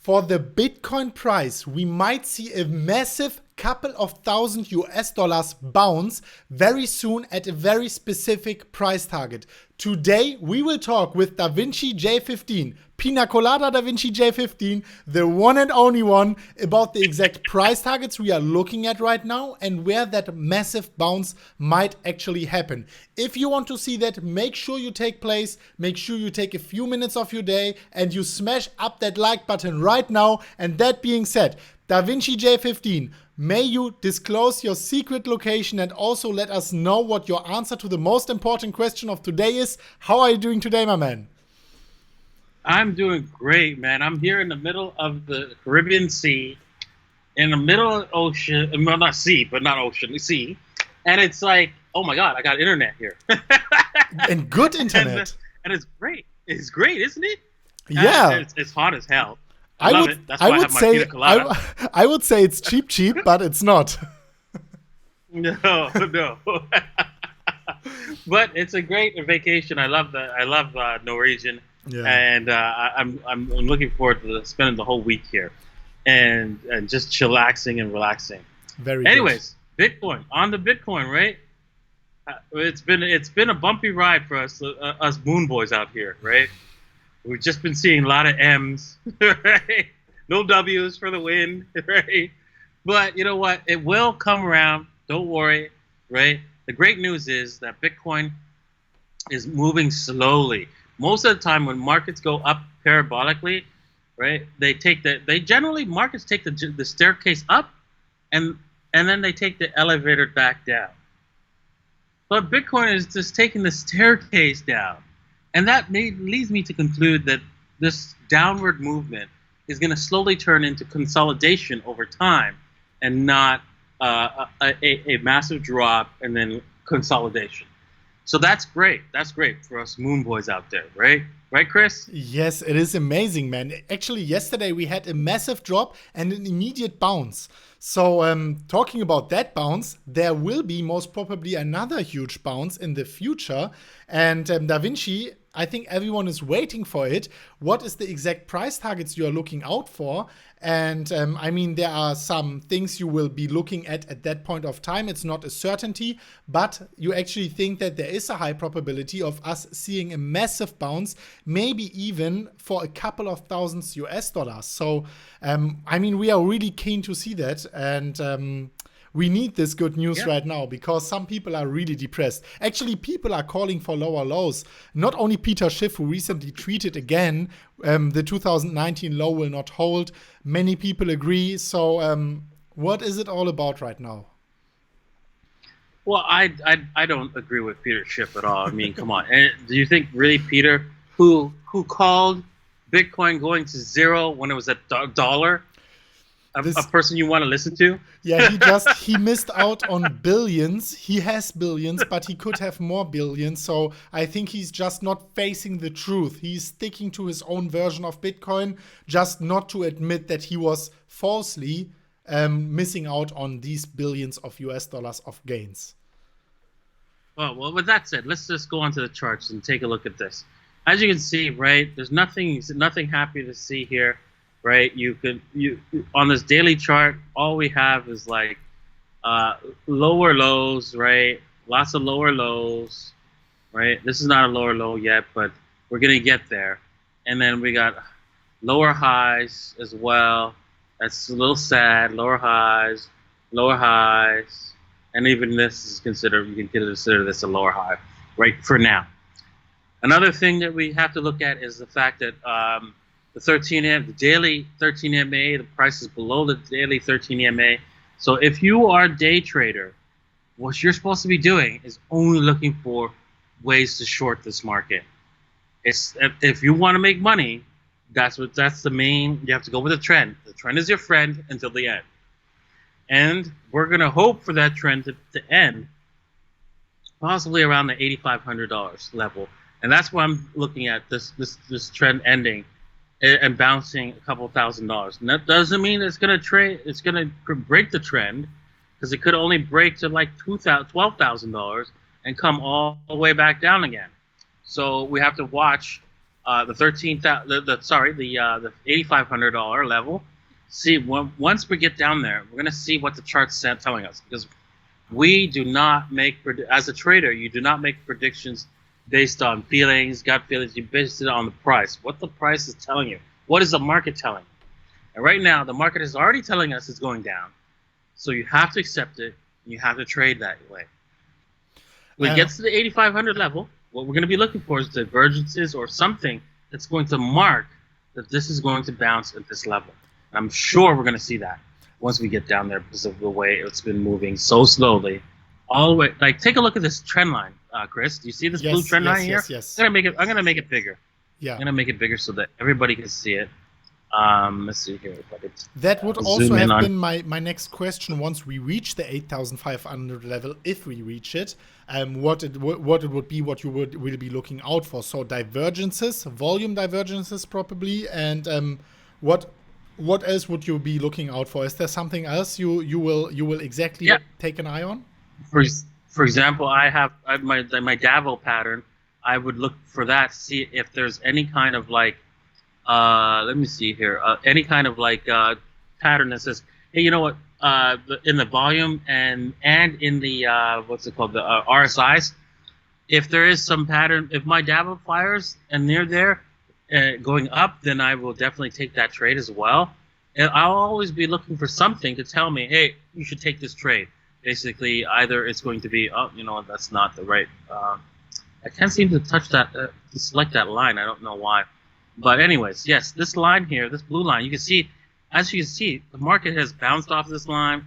for the Bitcoin price, we might see a massive couple of thousand US dollars bounce very soon at a very specific price target. Today, we will talk with DavinciJ15, Pina Colada DavinciJ15, the one and only one, about the exact price targets we are looking at right now and where that massive bounce might actually happen. If you want to see that, make sure you take place, make sure you take a few minutes of your day and you smash up that like button right now. And that being said, DavinciJ15, may you disclose your secret location and also let us know what your answer to the most important question of today is. How are you doing today, my man? I'm doing great, man. I'm here in the middle of the Caribbean Sea, in the middle of the ocean, well, not sea, but not ocean, the sea. And it's like, oh my God, I got internet here. And good internet. And it's great. It's great, isn't it? Yeah. It's hot as hell. I love would, it. That's why I have my pina colada. I would say it's cheap, but it's not. No. But it's a great vacation. I love Norwegian, and I'm looking forward to spending the whole week here, and just chillaxing and relaxing. Anyways, good. Bitcoin, on the Bitcoin, right? It's been a bumpy ride for us moon boys out here, right? We've just been seeing a lot of M's, right? No W's for the win, right? But you know what? It will come around. Don't worry, right? The great news is that Bitcoin is moving slowly. Most of the time when markets go up parabolically, right? Markets take the staircase up and then they take the elevator back down. But Bitcoin is just taking the staircase down. And that leads me to conclude that this downward movement is going to slowly turn into consolidation over time and not a massive drop and then consolidation. So that's great. That's great for us moon boys out there, right? Right, Chris? Yes, it is amazing, man. Actually, yesterday we had a massive drop and an immediate bounce. So talking about that bounce, there will be most probably another huge bounce in the future. And Da Vinci, I think everyone is waiting for it. What is the exact price targets you are looking out for? And I mean, there are some things you will be looking at that point of time. It's not a certainty, but you actually think that there is a high probability of us seeing a massive bounce, maybe even for a couple of thousands US dollars. So, I mean, we are really keen to see that. And we need this good news right now because some people are really depressed. Actually, people are calling for lower lows. Not only Peter Schiff, who recently tweeted again, the 2019 low will not hold. Many people agree. So what is it all about right now? Well, I don't agree with Peter Schiff at all. I mean, come on. And do you think really Peter, who called Bitcoin going to zero when it was at $1, a person you want to listen to? Yeah, he missed out on billions. He has billions, but he could have more billions. So I think he's just not facing the truth. He's sticking to his own version of Bitcoin, just not to admit that he was falsely missing out on these billions of US dollars of gains. Well, with that said, let's just go onto the charts and take a look at this. As you can see, right, there's nothing happy to see here. Right, you on this daily chart, all we have is like lower lows, right? Lots of lower lows, right? This is not a lower low yet, but we're gonna get there. And then we got lower highs as well. That's a little sad. Lower highs, and even this is considered. You can consider this a lower high, right? For now. Another thing that we have to look at is the fact that the daily 13 MA, the price is below the daily 13 MA. So if you are a day trader, what you're supposed to be doing is only looking for ways to short this market. If you want to make money, that's the main. You have to go with the trend. The trend is your friend until the end, and we're gonna hope for that trend to end, possibly around the $8,500 level, and that's why I'm looking at this trend ending and bouncing a couple $1,000. And that doesn't mean it's gonna break the trend, because it could only break to like $12,000 and come all the way back down again. So we have to watch the $8,500 level. See, once we get down there, we're gonna see what the chart's telling us, because we do not make, as a trader, you do not make predictions based on feelings, gut feelings. You base it on the price. What the price is telling you. What is the market telling you? And right now, the market is already telling us it's going down. So you have to accept it. And you have to trade that way. When it gets to the 8,500 level, what we're going to be looking for is divergences or something that's going to mark that this is going to bounce at this level. I'm sure we're going to see that once we get down there, because of the way it's been moving so slowly. All the way, like, take a look at this trend line, Chris. Do you see this blue trend line here? Yes. I'm gonna make it bigger. Yeah. I'm gonna make it bigger so that everybody can see it. Let's see here. If I could that would also have been my next question. Once we reach the 8,500 level, if we reach it, what it would be, what you will be looking out for. So divergences, volume divergences probably, and what else would you be looking out for? Is there something else you will exactly take an eye on? For example, I have my Davo pattern. I would look for that, see if there's any kind of like, let me see here, any kind of like pattern that says, hey, you know what, in the volume and in the what's it called, the RSIs, if there is some pattern, if my Davo fires and they're there going up, then I will definitely take that trade as well. And I'll always be looking for something to tell me, hey, you should take this trade. Basically, either it's going to be, oh, you know, that's not the right. I can't seem to touch that, to select that line. I don't know why. But anyways, yes, this line here, this blue line, you can see, as you can see, the market has bounced off this line,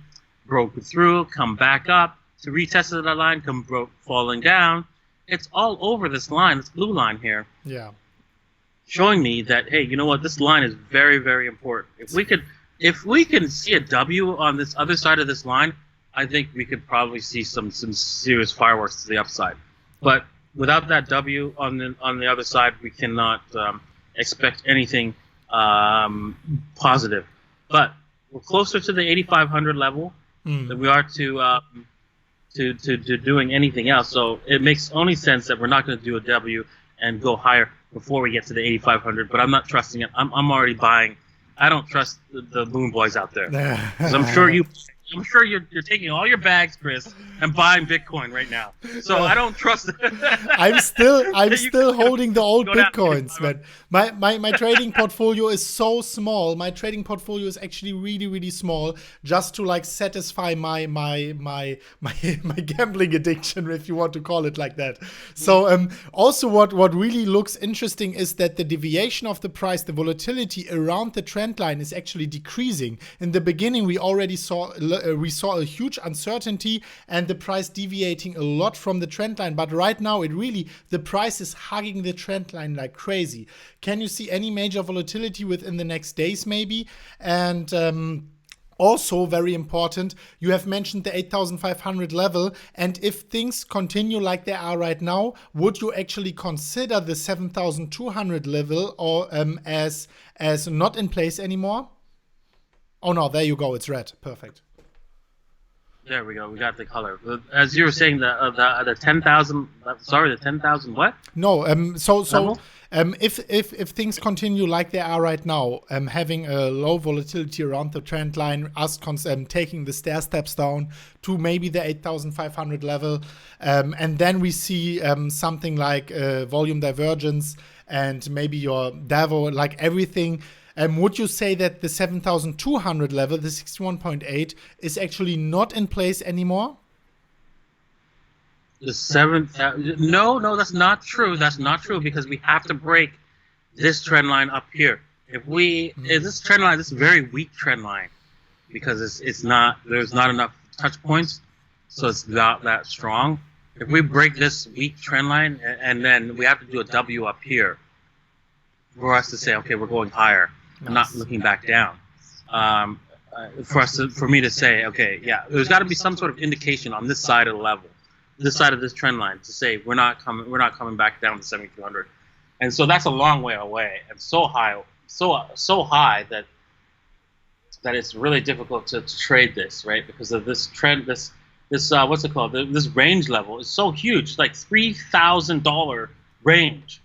broken through, come back up, to retest that line, falling down. It's all over this line, this blue line here. Yeah. Showing me that, hey, you know what, this line is very, very important. If we can see a W on this other side of this line, I think we could probably see some serious fireworks to the upside. But without that W on the other side, we cannot expect anything positive. But we're closer to the 8,500 level than we are to doing anything else. So it makes only sense that we're not going to do a W and go higher before we get to the 8,500. But I'm not trusting it. I'm already buying. I don't trust the moon boys out there, because I'm sure you're taking all your bags, Chris, and buying Bitcoin right now. So I don't trust it. I'm still holding the old Bitcoins, man. My trading portfolio is so small. My trading portfolio is actually really, really small, just to like satisfy my gambling addiction, if you want to call it like that. So also what really looks interesting is that the deviation of the price, the volatility around the trend line is actually decreasing. In the beginning, we already saw a huge uncertainty and the price deviating a lot from the trend line. But right now, the price is hugging the trend line like crazy. Can you see any major volatility within the next days, maybe? And also, very important, you have mentioned the 8,500 level. And if things continue like they are right now, would you actually consider the 7,200 level or as not in place anymore? Oh no, there you go. It's red. Perfect. There we go. We got the color. As you were saying, the 10,000. Sorry, the 10,000. What? No. If things continue like they are right now, having a low volatility around the trend line, us taking the stair steps down to maybe the 8,500 level, and then we see something like volume divergence and maybe your Davo, like everything. Would you say that the 7,200 level, the 61.8, is actually not in place anymore? The 7,000? No, that's not true. That's not true, because we have to break this trend line up here. If this trend line, this very weak trend line, because there's not enough touch points, so it's not that strong. If we break this weak trend line, and then we have to do a W up here for us to say, okay, we're going higher. Nice. Not looking back down. For me to say, okay, yeah, there's got to be some sort of indication on this side of the level, this side of this trend line, to say we're not coming back down to 7,200, and so that's a long way away and so high that it's really difficult to trade this, right? Because of this trend, this what's it called? This range level is so huge, like $3,000 range.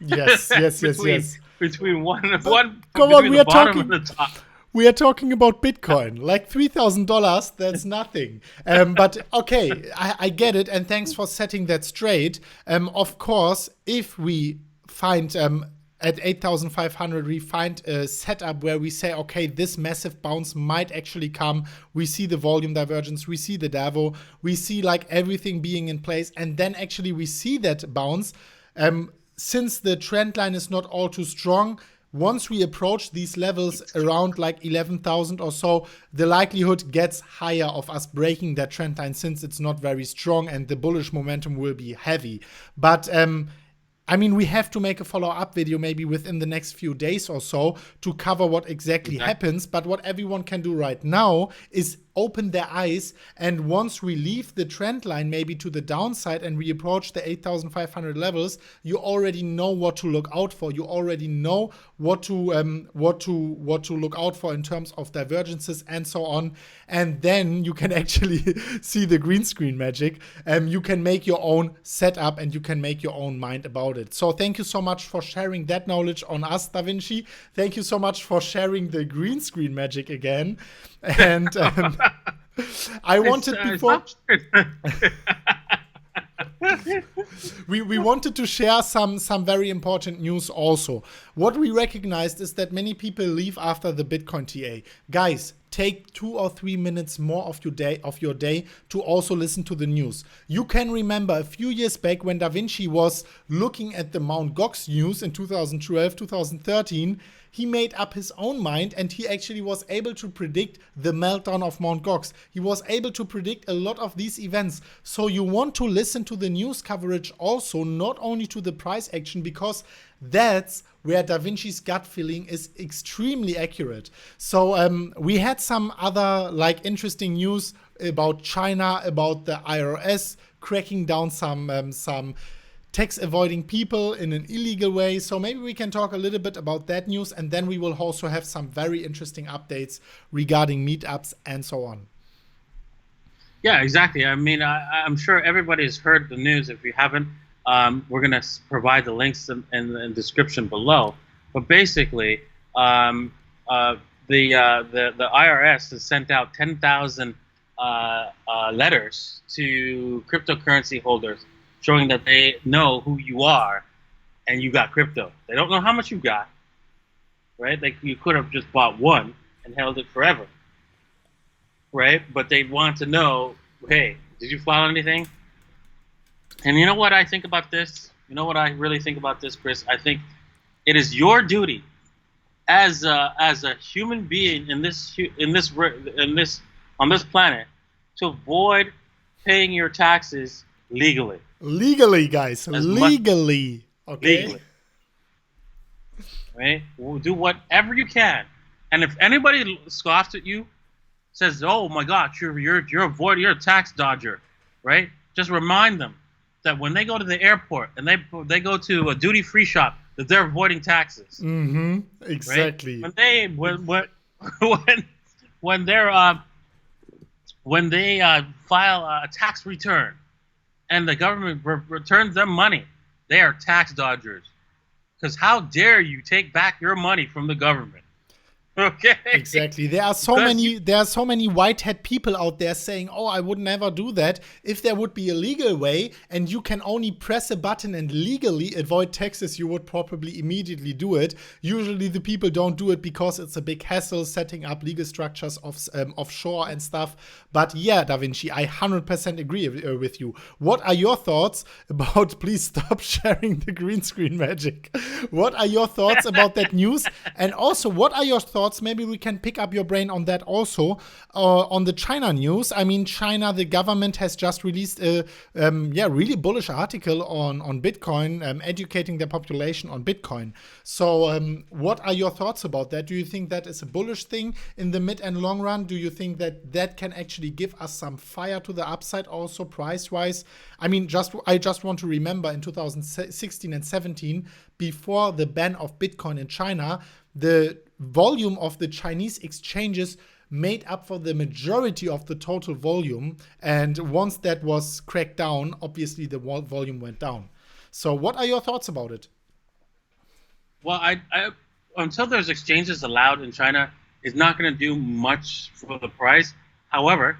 Yes, yes, yes, between yes. between Come on, between the bottom and the top. we are talking about Bitcoin. Like $3,000, that's nothing. But okay, I get it, and thanks for setting that straight. Of course, if we find at 8,500, we find a setup where we say, okay, this massive bounce might actually come. We see the volume divergence, we see the DAVO, we see like everything being in place, and then actually we see that bounce. Since the trend line is not all too strong, once we approach these levels around like 11,000 or so, the likelihood gets higher of us breaking that trend line, since it's not very strong and the bullish momentum will be heavy. But I mean, we have to make a follow-up video maybe within the next few days or so to cover what exactly happens. But what everyone can do right now is open their eyes, and once we leave the trend line maybe to the downside and we approach the 8,500 levels, you already know what to look out for. You already know what to look out for in terms of divergences and so on. And then you can actually see the green screen magic. You can make your own setup and you can make your own mind about it. So thank you so much for sharing that knowledge on us, DaVinci. Thank you so much for sharing the green screen magic again. And I wanted before we wanted to share some very important news also. What we recognized is that many people leave after the Bitcoin TA. Guys, take 2 or 3 minutes more of your day to also listen to the news. You can remember a few years back when DaVinci was looking at the Mt. Gox news in 2012, 2013, he made up his own mind and he actually was able to predict the meltdown of Mt. Gox. He was able to predict a lot of these events. So you want to listen to the news coverage also, not only to the price action, because that's where DaVinci's gut feeling is extremely accurate. So we had some other like interesting news about China, about the IRS cracking down some tax avoiding people in an illegal way. So maybe we can talk a little bit about that news, and then we will also have some very interesting updates regarding meetups and so on. Yeah, exactly. I mean, I'm sure everybody has heard the news. If you haven't, we're going to provide the links in the description below. But basically, the IRS has sent out 10,000 letters to cryptocurrency holders, showing that they know who you are and you got crypto. They don't know how much you got, right? Like, you could have just bought one and held it forever, right? But they want to know, hey, did you file anything? And you know what I think about this? You know what I really think about this, Chris? I think it is your duty as a human being on this planet to avoid paying your taxes legally. Legally, guys. Legally. Okay. Legally. Right? We'll do whatever you can. And if anybody scoffs at you, says, "Oh my God, you're a tax dodger," right? Just remind them that when they go to the airport and they go to a duty-free shop, that they're avoiding taxes. Mm-hmm. Exactly. Right? When they file a tax return, and the government returns them money, they are tax dodgers. Because how dare you take back your money from the government? Okay. Exactly. There are so many white hat people out there saying, "Oh, I would never do that." If there would be a legal way and you can only press a button and legally avoid taxes, you would probably immediately do it. Usually the people don't do it because it's a big hassle setting up legal structures offshore and stuff. But yeah, DaVinci, I 100% agree with you. What are your thoughts about, please stop sharing the green screen magic. What are your thoughts about that news? And also, what are your thoughts? Maybe we can pick up your brain on that also. On the China news, I mean, China, the government has just released a really bullish article on Bitcoin, educating their population on Bitcoin. So what are your thoughts about that? Do you think that is a bullish thing in the mid and long run? Do you think that can actually give us some fire to the upside also price-wise? I mean, I just want to remember in 2016 and 17, before the ban of Bitcoin in China, the volume of the Chinese exchanges made up for the majority of the total volume. And once that was cracked down, obviously the volume went down. So what are your thoughts about it? Well, I until there's exchanges allowed in China, it's not going to do much for the price. However,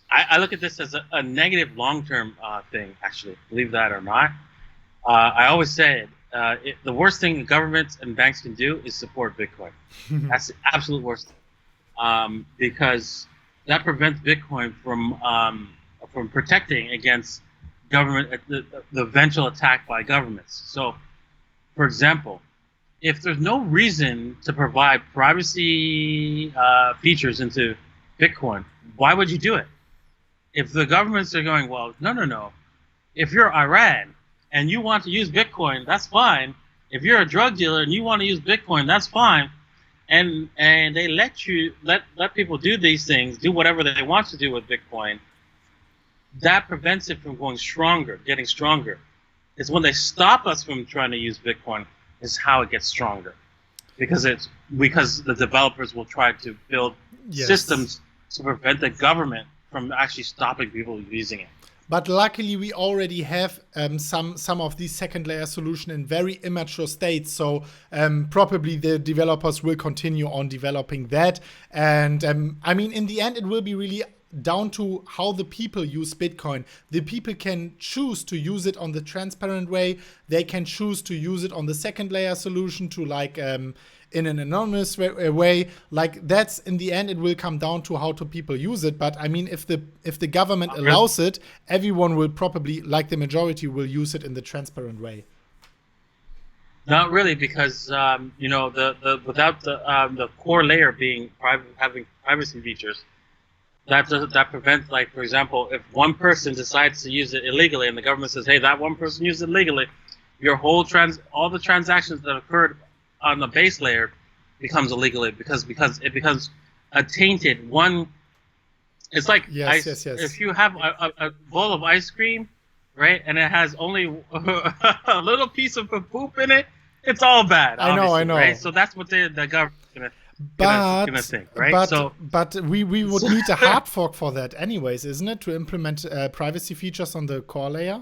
I look at this as a negative long-term thing, actually, believe that or not. I always say the worst thing governments and banks can do is support Bitcoin. That's the absolute worst thing. Because that prevents Bitcoin from protecting against government, the eventual attack by governments. So, for example, if there's no reason to provide privacy features into Bitcoin, why would you do it? If the governments are going, well, no. If you're Iran and you want to use Bitcoin, that's fine. If you're a drug dealer and you want to use Bitcoin, that's fine. And they let people do these things, do whatever they want to do with Bitcoin. That prevents it from getting stronger. It's when they stop us from trying to use Bitcoin is how it gets stronger. Because the developers will try to build systems to prevent the government from actually stopping people using it. But luckily, we already have some of these second layer solution in very immature states. So probably the developers will continue on developing that. And I mean, in the end, it will be really down to how the people use Bitcoin. The people can choose to use it on the transparent way. They can choose to use it on the second layer solution to like in an anonymous way. Like that's in the end, it will come down to how to people use it. But I mean, if the government allows it, everyone will probably, like the majority, will use it in the transparent way. Not really, because without the core layer being having privacy features, that prevents, like, for example, if one person decides to use it illegally and the government says, hey, that one person used it illegally, your whole all the transactions that occurred on the base layer becomes illegal because it becomes a tainted one. It's like yes. If you have a bowl of ice cream, right, and it has only a little piece of poop in it, it's all bad. I know. Right? So that's what the government gonna think, right? But we would need a hard fork for that anyways, isn't it, to implement privacy features on the core layer?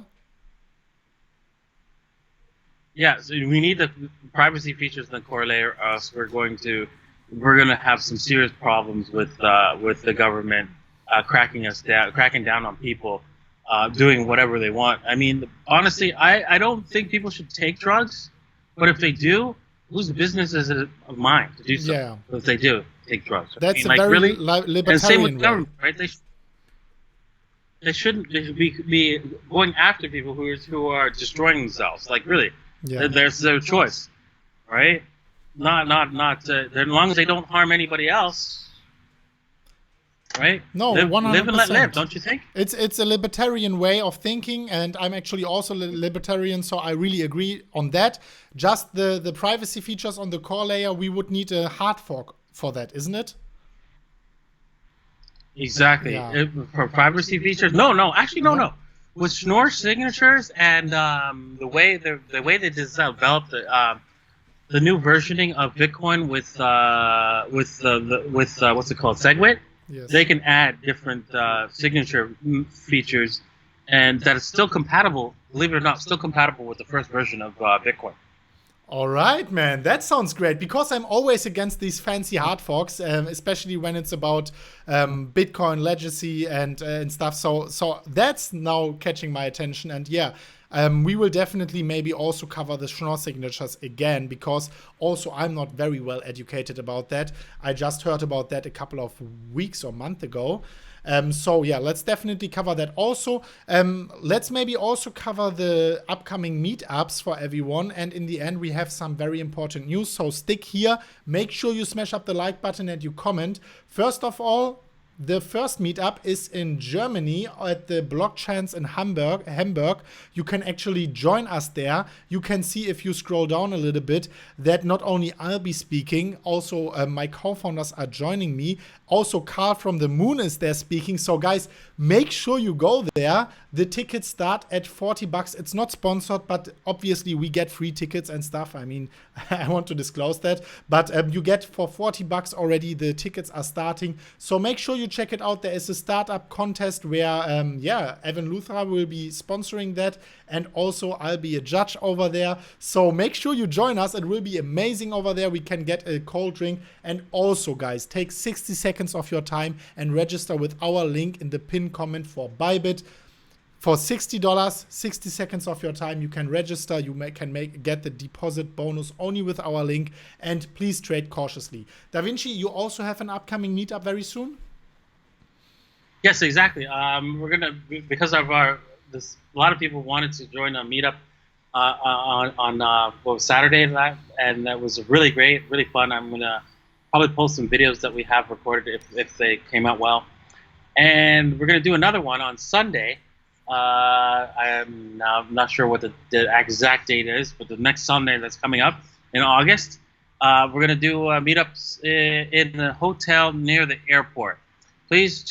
Yeah, so we need the privacy features in the core layer, or else we're gonna have some serious problems with the government cracking down on people doing whatever they want. I mean, honestly, I don't think people should take drugs, but if they do, whose business is it of mine to do so? Yeah. If they do take drugs, that's a very libertarian and same with way. Government, right? They shouldn't be going after people who are destroying themselves. Like, really, there's their choice, right? Not as long as they don't harm anybody else. Right? No, live 100%. Live and let live, don't you think? It's a libertarian way of thinking, and I'm actually also libertarian, so I really agree on that. Just the privacy features on the core layer, we would need a hard fork for that, isn't it? Exactly. Yeah. For privacy features, no. Actually, no. With Schnorr signatures and the way they developed the new versioning of Bitcoin with what's it called, SegWit. Yes. They can add different signature features, and that is still compatible, believe it or not, still compatible with the first version of Bitcoin. All right, man. That sounds great, because I'm always against these fancy hard forks, especially when it's about Bitcoin legacy and stuff. So that's now catching my attention. And yeah, we will definitely maybe also cover the Schnorr signatures again, because also I'm not very well educated about that. I just heard about that a couple of weeks or months ago. So yeah, let's definitely cover that also. Let's maybe also cover the upcoming meetups for everyone. And in the end, we have some very important news. So stick here. Make sure you smash up the like button and you comment. First of all, the first meetup is in Germany at the Blockchains in Hamburg. You can actually join us there. You can see, if you scroll down a little bit, that not only I'll be speaking, also my co-founders are joining me. Also, Carl from the Moon is there speaking. So guys, make sure you go there. The tickets start at $40. It's not sponsored, but obviously we get free tickets and stuff. I mean, I want to disclose that. But you get for $40 already, the tickets are starting. So make sure you check it out. There is a startup contest where, Evan Luthra will be sponsoring that. And also I'll be a judge over there. So make sure you join us. It will be amazing over there. We can get a cold drink. And also, guys, take 60 seconds of your time and register with our link in the pinned comment for Bybit. For $60, 60 seconds of your time, you can register. You get the deposit bonus only with our link. And please trade cautiously. DaVinci, you also have an upcoming meetup very soon? Yes, exactly. We're gonna, because of a lot of people wanted to join a meetup on Saturday, and that was really great, really fun. I'm gonna probably post some videos that we have recorded if they came out well, and we're gonna do another one on Sunday. I'm not sure what the exact date is, but the next Sunday that's coming up in August, we're going to do meetups in the hotel near the airport. Please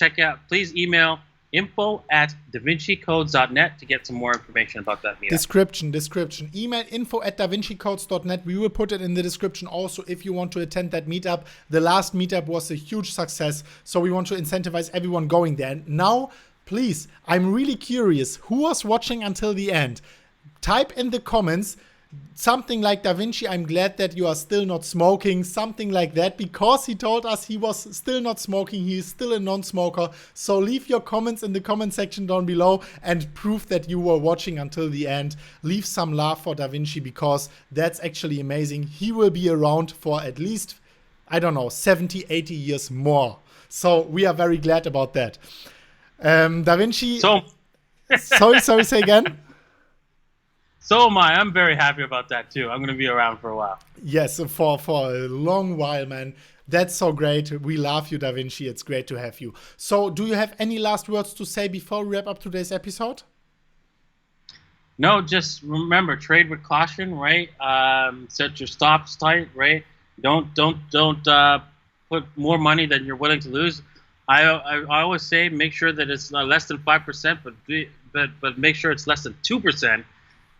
email info@davincicodes.net to get some more information about that meetup. Description. Email info@davincicodes.net. We will put it in the description also if you want to attend that meetup. The last meetup was a huge success, so we want to incentivize everyone going there. And now, please, I'm really curious, who was watching until the end? Type in the comments something like, DaVinci, I'm glad that you are still not smoking, something like that, because he told us he was still not smoking, he is still a non-smoker. So leave your comments in the comment section down below and prove that you were watching until the end. Leave some love for DaVinci, because that's actually amazing. He will be around for at least, I don't know, 70, 80 years more. So we are very glad about that. DaVinci. Sorry, say again. So am I. I'm very happy about that too. I'm going to be around for a while. Yes, for a long while, man. That's so great. We love you, DaVinci. It's great to have you. So, do you have any last words to say before we wrap up today's episode? No, just remember, trade with caution, right? Set your stops tight, right? Don't put more money than you're willing to lose. I always say make sure that it's less than 5%, but make sure it's less than 2%,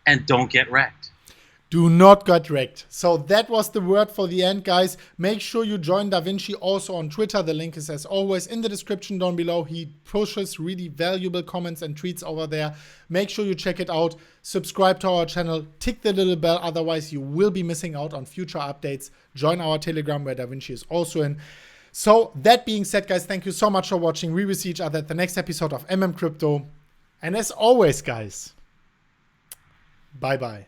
and don't get wrecked. Do not get wrecked. So that was the word for the end, guys. Make sure you join DaVinci also on Twitter. The link is, as always, in the description down below. He pushes really valuable comments and tweets over there. Make sure you check it out. Subscribe to our channel. Tick the little bell. Otherwise, you will be missing out on future updates. Join our Telegram, where DaVinci is also in. So that being said, guys, thank you so much for watching. We will see each other at the next episode of MMCrypto. And as always, guys, bye-bye.